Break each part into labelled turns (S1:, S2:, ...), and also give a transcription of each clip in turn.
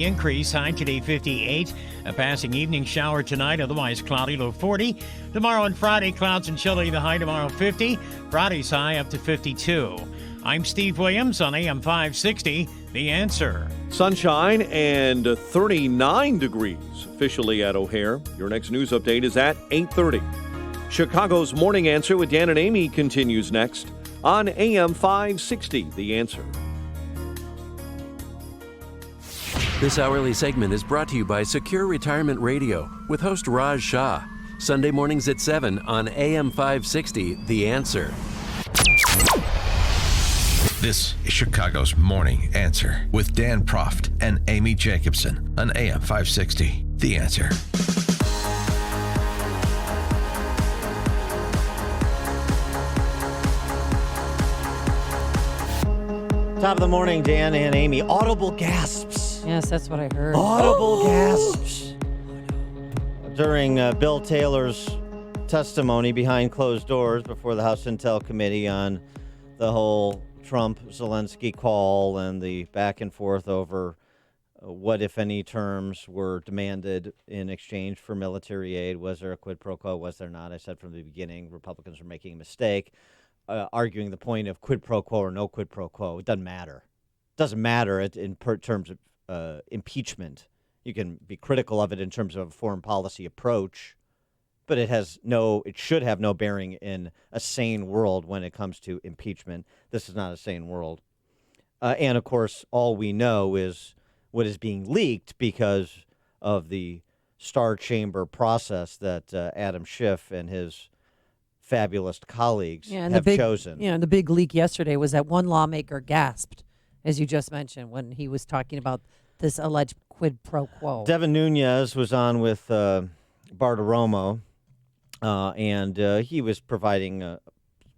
S1: Increase, high today 58. A passing evening shower tonight, otherwise cloudy, low 40. Tomorrow and Friday, clouds and chilly, the high tomorrow 50. Friday's high up to 52. I'm Steve Williams on AM 560, The Answer.
S2: Sunshine and 39 degrees officially at O'Hare. Your next news update is at 8:30. Chicago's Morning Answer with Dan and Amy continues next on AM 560, The Answer.
S3: This hourly segment is brought to you by Secure Retirement Radio with host Raj Shah. Sunday mornings at 7 on AM 560, The Answer.
S4: This is Chicago's Morning Answer with Dan Proft and Amy Jacobson on AM 560, The Answer.
S5: Top of the morning, Dan and Amy. Audible gasps.
S6: Yes, that's what I heard.
S5: Audible gasps. During Bill Taylor's testimony behind closed doors before the House Intel Committee on the whole Trump-Zelensky call and the back and forth over what, if any, terms were demanded in exchange for military aid. Was there a quid pro quo? Was there not? I said from the beginning, Republicans were making a mistake, arguing the point of quid pro quo or no quid pro quo. It doesn't matter. It doesn't matter in terms of impeachment. You can be critical of it in terms of a foreign policy approach, but it should have no bearing in a sane world when it comes to impeachment. This is not a sane world. And, of course, all we know is what is being leaked because of the Star Chamber process that Adam Schiff and his fabulous colleagues have chosen.
S6: Yeah, the big leak yesterday was that one lawmaker gasped, as you just mentioned, when he was talking about this alleged quid pro quo.
S5: Devin Nunes was on with Bartiromo, and he was providing a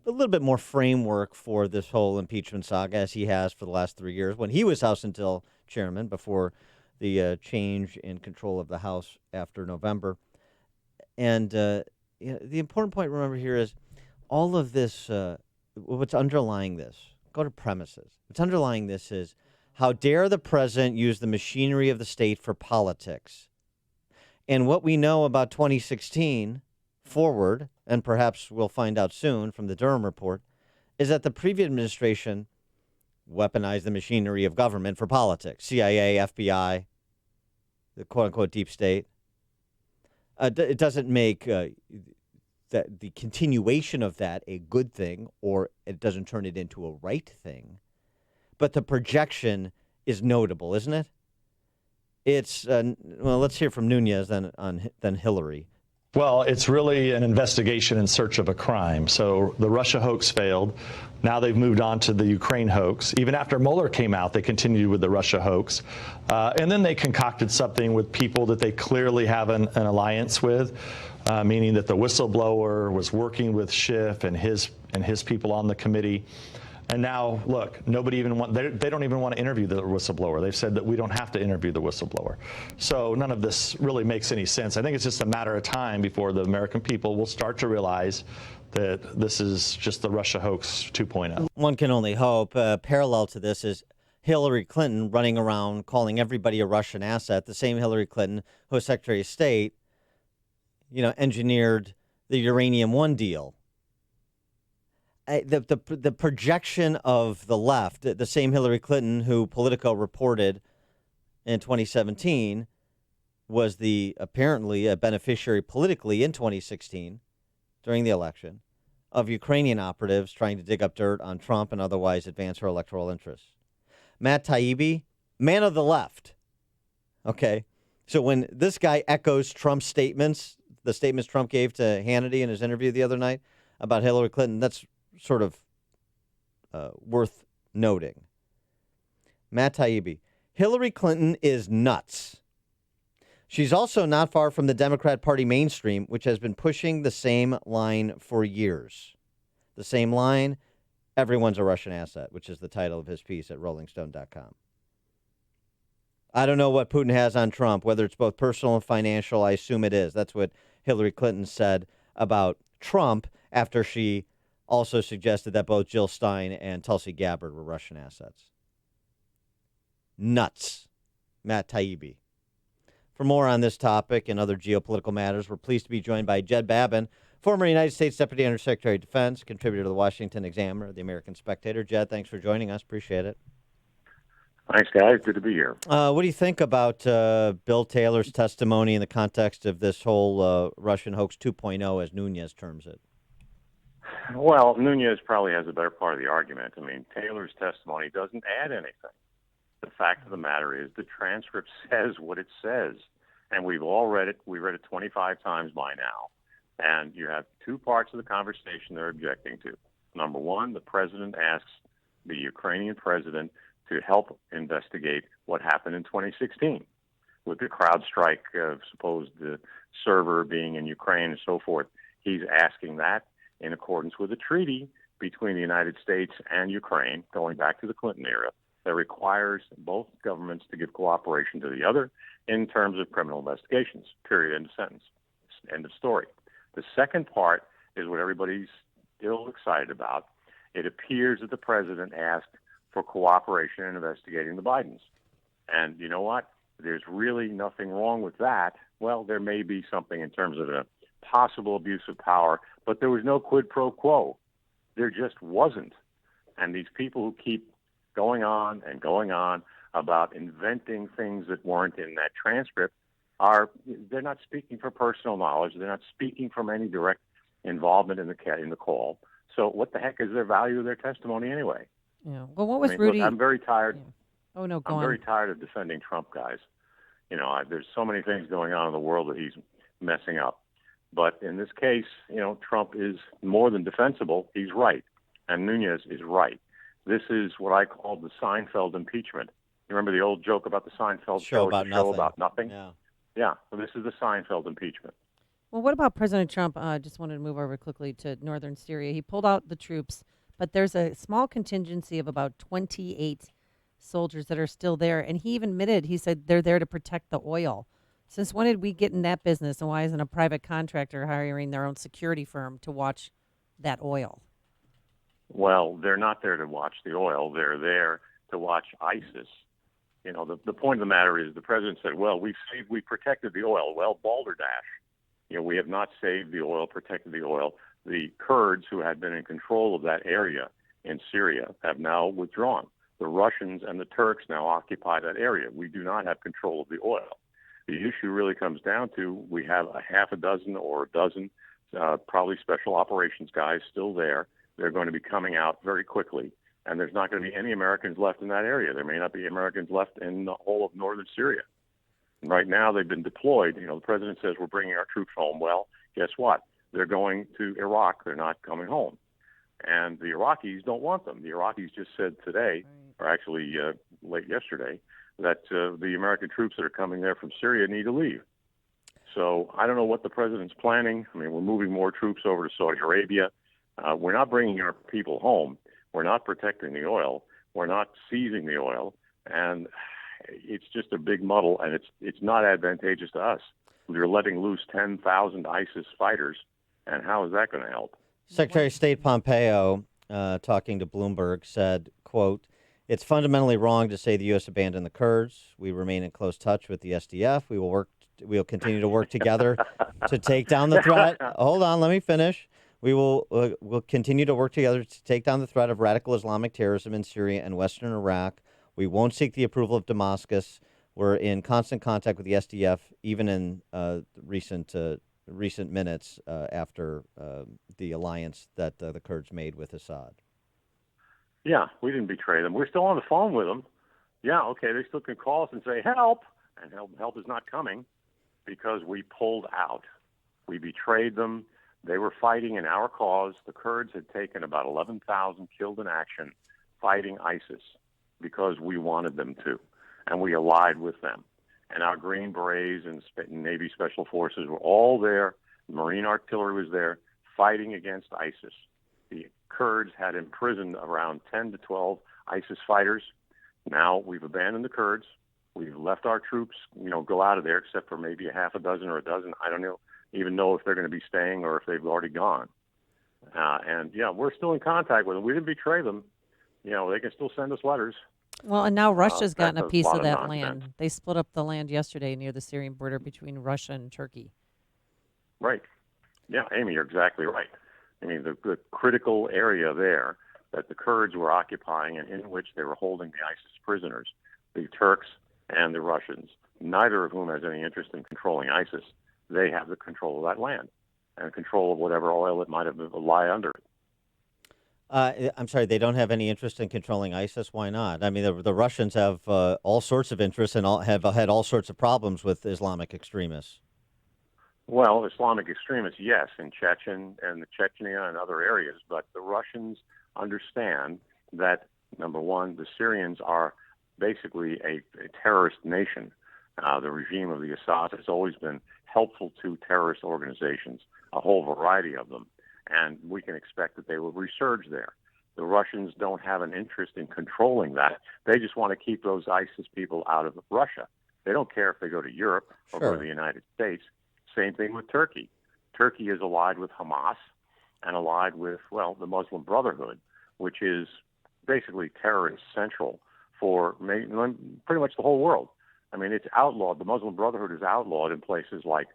S5: little bit more framework for this whole impeachment saga, as he has for the last 3 years, when he was House Intel chairman before the change in control of the House after November. And the important point, remember, here is all of this, what's underlying this, go to premises. What's underlying this is, how dare the president use the machinery of the state for politics? And what we know about 2016 forward, and perhaps we'll find out soon from the Durham report, is that the previous administration weaponized the machinery of government for politics. CIA, FBI, the quote-unquote deep state. It doesn't make that the continuation of that a good thing, or it doesn't turn it into a right thing. But the projection is notable, isn't it? It's well, let's hear from Nunes then Hillary.
S7: Well, it's really an investigation in search of a crime. So the Russia hoax failed. Now they've moved on to the Ukraine hoax. Even after Mueller came out, they continued with the Russia hoax. And then they concocted something with people that they clearly have an alliance with, meaning that the whistleblower was working with Schiff and his people on the committee. And now, look, they don't even want to interview the whistleblower. They've said that we don't have to interview the whistleblower. So none of this really makes any sense. I think it's just a matter of time before the American people will start to realize that this is just the Russia hoax 2.0.
S5: One can only hope. Parallel to this is Hillary Clinton running around calling everybody a Russian asset, the same Hillary Clinton who was Secretary of State, engineered the Uranium One deal. The projection of the left, the same Hillary Clinton who Politico reported in 2017 was apparently a beneficiary politically in 2016 during the election of Ukrainian operatives trying to dig up dirt on Trump and otherwise advance her electoral interests. Matt Taibbi, man of the left. Okay, so when this guy echoes Trump's statements, the statements Trump gave to Hannity in his interview the other night about Hillary Clinton, that's sort of worth noting. Matt Taibbi, Hillary Clinton is nuts. She's also not far from the Democrat Party mainstream, which has been pushing the same line for years. The same line, everyone's a Russian asset, which is the title of his piece at rollingstone.com. I don't know what Putin has on Trump, whether it's both personal and financial. I assume it is. That's what Hillary Clinton said about Trump after she also suggested that both Jill Stein and Tulsi Gabbard were Russian assets. Nuts. Matt Taibbi. For more on this topic and other geopolitical matters, we're pleased to be joined by Jed Babbin, former United States Deputy Undersecretary of Defense, contributor to the Washington Examiner, the American Spectator. Jed, thanks for joining us. Appreciate it.
S8: Thanks, guys. Good to be here.
S5: What do you think about Bill Taylor's testimony in the context of this whole Russian hoax 2.0, as Nunez terms it?
S8: Well, Nunez probably has a better part of the argument. I mean, Taylor's testimony doesn't add anything. The fact of the matter is the transcript says what it says, and we've all read it. We read it 25 times by now, and you have two parts of the conversation they're objecting to. Number one, the president asks the Ukrainian president to help investigate what happened in 2016 with the CrowdStrike of supposed server being in Ukraine and so forth. He's asking that in accordance with a treaty between the United States and Ukraine going back to the Clinton era that requires both governments to give cooperation to the other in terms of criminal investigations, period, end of sentence, end of story. The second part is what everybody's still excited about. It appears that the president asked for cooperation in investigating the Bidens. And you know what? There's really nothing wrong with that. Well, there may be something in terms of a possible abuse of power, but there was no quid pro quo. There just wasn't. And these people who keep going on and going on about inventing things that weren't in that transcript they're not speaking for personal knowledge. They're not speaking from any direct involvement in the call. So what the heck is their value of their testimony anyway?
S6: Yeah. Well, what was
S8: Rudy? Look, I'm very tired.
S6: Yeah. Oh no,
S8: I'm very tired of defending Trump, guys. You know, there's so many things going on in the world that he's messing up. But in this case, you know, Trump is more than defensible. He's right, and Nunez is right. This is what I call the Seinfeld impeachment. You remember the old joke about the Seinfeld show
S5: about nothing?
S8: Show about nothing?
S5: Yeah.
S8: Well, this is the Seinfeld impeachment.
S6: Well, what about President Trump? Just wanted to move over quickly to northern Syria. He pulled out the troops, but there's a small contingency of about 28 soldiers that are still there. And he even admitted, he said they're there to protect the oil. Since when did we get in that business, and why isn't a private contractor hiring their own security firm to watch that oil?
S8: Well, they're not there to watch the oil. They're there to watch ISIS. You know, the point of the matter is the president said, well, we protected the oil. Well, balderdash. You know, we have not saved the oil, protected the oil. The Kurds, who had been in control of that area in Syria, have now withdrawn. The Russians and the Turks now occupy that area. We do not have control of the oil. The issue really comes down to we have a half a dozen or a dozen, probably special operations guys still there. They're going to be coming out very quickly, and there's not going to be any Americans left in that area. There may not be Americans left in the whole of northern Syria. And right now, they've been deployed. You know, the president says we're bringing our troops home. Well, guess what? They're going to Iraq. They're not coming home. And the Iraqis don't want them. The Iraqis just said today, or actually late yesterday, that the American troops that are coming there from Syria need to leave. So I don't know what the president's planning. I mean, we're moving more troops over to Saudi Arabia. We're not bringing our people home. We're not protecting the oil. We're not seizing the oil. And it's just a big muddle, and it's not advantageous to us. We're letting loose 10,000 ISIS fighters, and how is that going to help?
S5: Secretary of State Pompeo, talking to Bloomberg, said, quote, "It's fundamentally wrong to say the U.S. abandoned the Kurds. We remain in close touch with the SDF. We will continue to work together to take down the threat." Hold on, let me finish. We'll continue to work together to take down the threat of radical Islamic terrorism in Syria and Western Iraq. We won't seek the approval of Damascus. We're in constant contact with the SDF, even in recent minutes after the alliance that the Kurds made with Assad.
S8: Yeah, we didn't betray them. We're still on the phone with them. Yeah, okay, they still can call us and say, help, and help is not coming because we pulled out. We betrayed them. They were fighting in our cause. The Kurds had taken about 11,000 killed in action fighting ISIS because we wanted them to, and we allied with them. And our Green Berets and Navy Special Forces were all there. Marine artillery was there fighting against ISIS. The Kurds had imprisoned around 10 to 12 ISIS fighters. Now we've abandoned the Kurds. We've left our troops, go out of there, except for maybe a half a dozen or a dozen. I don't even know if they're going to be staying or if they've already gone. And we're still in contact with them. We didn't betray them. They can still send us letters.
S6: Well, and now Russia's gotten a
S8: that's
S6: piece
S8: lot
S6: of that
S8: nonsense.
S6: land. They split up the land yesterday near the Syrian border between Russia and Turkey.
S8: Right. Yeah, Amy, you're exactly right. I mean, the critical area there that the Kurds were occupying and in which they were holding the ISIS prisoners, the Turks and the Russians, neither of whom has any interest in controlling ISIS. They have the control of that land and control of whatever oil it might have lie under it.
S5: I'm sorry, they don't have any interest in controlling ISIS. Why not? I mean, the Russians have all sorts of interests and have had all sorts of problems with Islamic extremists.
S8: Well, Islamic extremists, yes, in Chechnya and other areas, but the Russians understand that, number one, the Syrians are basically a terrorist nation. The regime of the Assad has always been helpful to terrorist organizations, a whole variety of them, and we can expect that they will resurge there. The Russians don't have an interest in controlling that. They just want to keep those ISIS people out of Russia. They don't care if they go to Europe or go to the United States. Same thing with Turkey. Turkey is allied with Hamas and allied with, well, the Muslim Brotherhood, which is basically terrorist central for pretty much the whole world. I mean, it's outlawed. The Muslim Brotherhood is outlawed in places like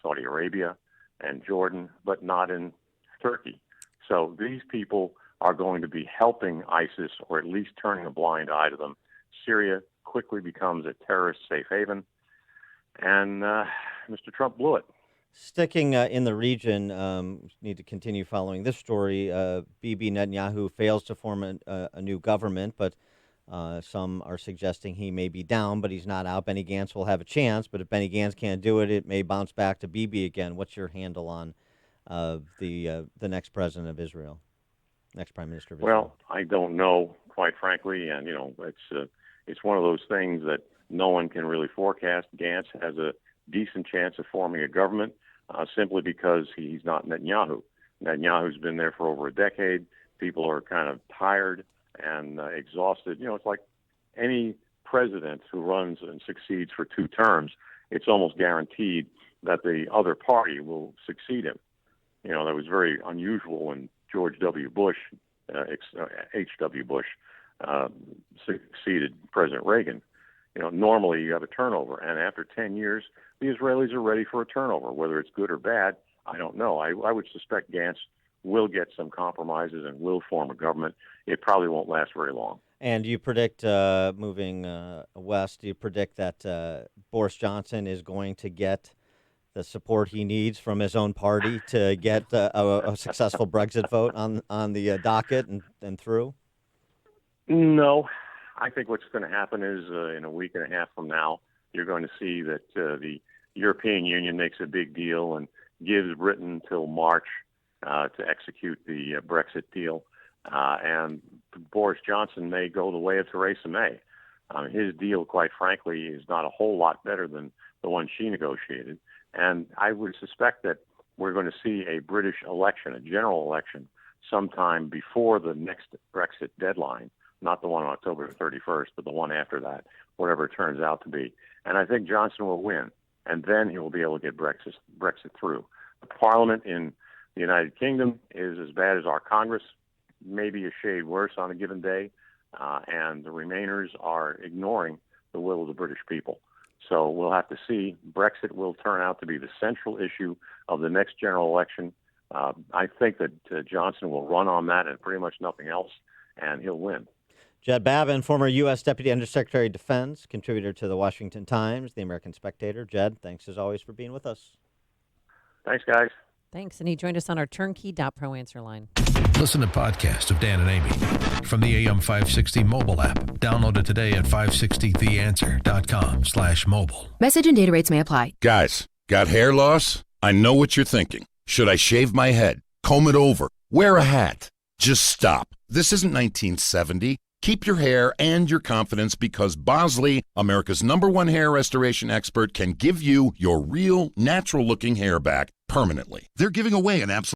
S8: Saudi Arabia and Jordan, but not in Turkey. So these people are going to be helping ISIS, or at least turning a blind eye to them. Syria quickly becomes a terrorist safe haven, and Mr. Trump blew it.
S5: Sticking in the region, need to continue following this story. Bibi Netanyahu fails to form a new government, but some are suggesting he may be down, but he's not out. Benny Gantz will have a chance, but if Benny Gantz can't do it, it may bounce back to Bibi again. What's your handle on the next president of Israel, next prime minister of Israel?
S8: Well, I don't know, quite frankly, and it's one of those things that no one can really forecast. Gantz has a decent chance of forming a government simply because he's not Netanyahu. Netanyahu's been there for over a decade. People are kind of tired and exhausted. It's like any president who runs and succeeds for 2 terms, it's almost guaranteed that the other party will succeed him. That was very unusual when George W. Bush, H.W. Bush, succeeded President Reagan. Normally you have a turnover, and after 10 years, the Israelis are ready for a turnover. Whether it's good or bad, I don't know. I would suspect Gantz will get some compromises and will form a government. It probably won't last very long.
S5: And you predict, moving west, do you predict that Boris Johnson is going to get the support he needs from his own party to get a successful Brexit vote on the docket and through?
S8: No. I think what's going to happen is in a week and a half from now, you're going to see that the European Union makes a big deal and gives Britain till March to execute the Brexit deal. And Boris Johnson may go the way of Theresa May. His deal, quite frankly, is not a whole lot better than the one she negotiated. And I would suspect that we're going to see a British election, a general election, sometime before the next Brexit deadline. Not the one on October 31st, but the one after that, whatever it turns out to be. And I think Johnson will win, and then he will be able to get Brexit through. The Parliament in the United Kingdom is as bad as our Congress, maybe a shade worse on a given day, and the Remainers are ignoring the will of the British people. So we'll have to see. Brexit will turn out to be the central issue of the next general election. I think that Johnson will run on that and pretty much nothing else, and he'll win.
S5: Jed Babbin, former U.S. Deputy Undersecretary of Defense, contributor to the Washington Times, the American Spectator. Jed, thanks as always for being with us.
S8: Thanks, guys.
S6: Thanks. And he joined us on our turnkey.pro answer line.
S4: Listen to podcasts of Dan and Amy from the AM 560 mobile app. Download it today at 560theanswer.com/mobile.
S9: Message and data rates may apply.
S10: Guys, got hair loss? I know what you're thinking. Should I shave my head? Comb it over? Wear a hat? Just stop. This isn't 1970. Keep your hair and your confidence because Bosley, America's #1 hair restoration expert, can give you your real, natural-looking hair back permanently. They're giving away an absolute